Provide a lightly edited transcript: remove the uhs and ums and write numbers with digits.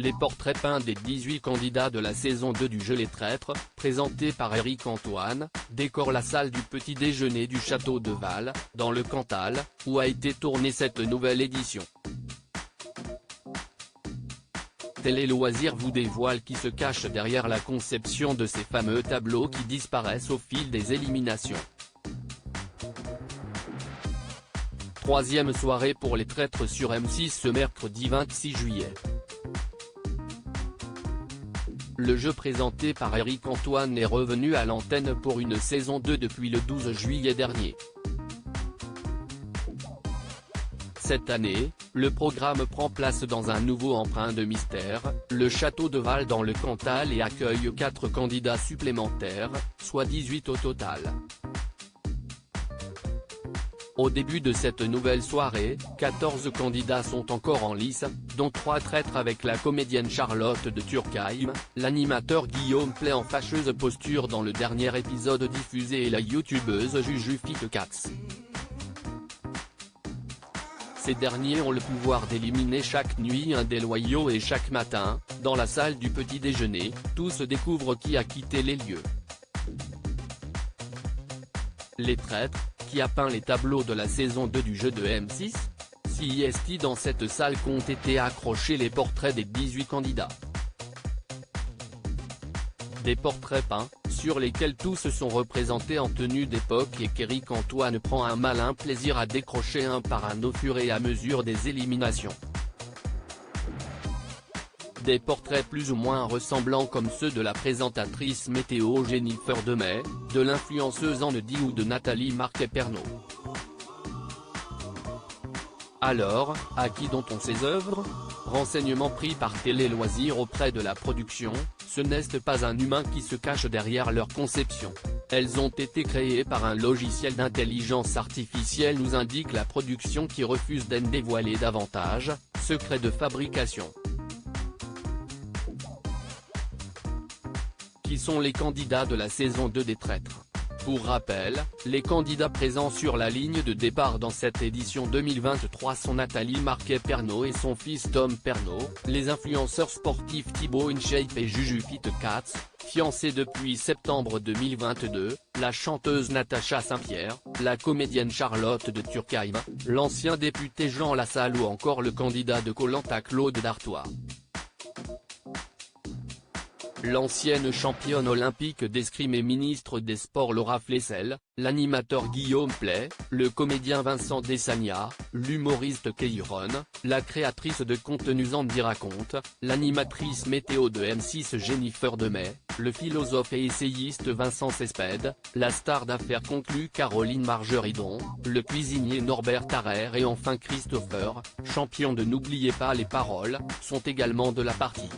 Des portraits peints des 18 candidats de la saison 2 du jeu Les Traîtres, présentés par Éric Antoine, décorent la salle du petit déjeuner du château de Val, dans le Cantal, où a été tournée cette nouvelle édition. Télé Loisirs vous dévoile qui se cache derrière la conception de ces fameux tableaux qui disparaissent au fil des éliminations. Troisième soirée pour Les Traîtres sur M6 ce mercredi 26 juillet. Le jeu présenté par Éric Antoine est revenu à l'antenne pour une saison 2 depuis le 12 juillet dernier. Cette année, le programme prend place dans un nouveau emprunt de mystère, le château de Val dans le Cantal et accueille 4 candidats supplémentaires, soit 18 au total. Au début de cette nouvelle soirée, 14 candidats sont encore en lice, dont 3 traîtres avec la comédienne Charlotte de Turckheim, l'animateur Guillaume Play en fâcheuse posture dans le dernier épisode diffusé et la youtubeuse Juju Fitcats. Ces derniers ont le pouvoir d'éliminer chaque nuit un des loyaux et chaque matin, dans la salle du petit déjeuner, tous découvrent qui a quitté les lieux. Les Traîtres, qui a peint les tableaux de la saison 2 du jeu de M6, CIST dans cette salle qu'ont été accrochés les portraits des 18 candidats. Des portraits peints, sur lesquels tous sont représentés en tenue d'époque et qu'Éric Antoine prend un malin plaisir à décrocher un par un au fur et à mesure des éliminations. Des portraits plus ou moins ressemblants comme ceux de la présentatrice météo Jennifer Demey, de l'influenceuse Anne-Di ou de Nathalie Marquet-Pernot. Alors, à qui doit-on ces œuvres? Renseignements pris par Télé Loisirs auprès de la production, ce n'est pas un humain qui se cache derrière leur conception. Elles ont été créées par un logiciel d'intelligence artificielle, nous indique la production qui refuse d'en dévoiler davantage, secret de fabrication. Qui sont les candidats de la saison 2 des Traîtres? Pour rappel, les candidats présents sur la ligne de départ dans cette édition 2023 sont Nathalie Marquet-Pernot et son fils Tom Pernot, les influenceurs sportifs Thibaut InShape et Juju Fitcats, fiancés depuis septembre 2022, la chanteuse Natacha Saint-Pierre, la comédienne Charlotte de Turckheim, l'ancien député Jean Lassalle ou encore le candidat de Koh-Lanta Claude Dartois. L'ancienne championne olympique d'escrime et ministre des Sports Laura Flessel, l'animateur Guillaume Play, le comédien Vincent Desagna, l'humoriste Keiron, la créatrice de contenus Andy Raconte, l'animatrice météo de M6 Jennifer Demey, le philosophe et essayiste Vincent Cespedes, la star d'affaires conclue Caroline Margeridon, le cuisinier Norbert Tarrer et enfin Christopher, champion de N'oubliez pas les paroles, sont également de la partie.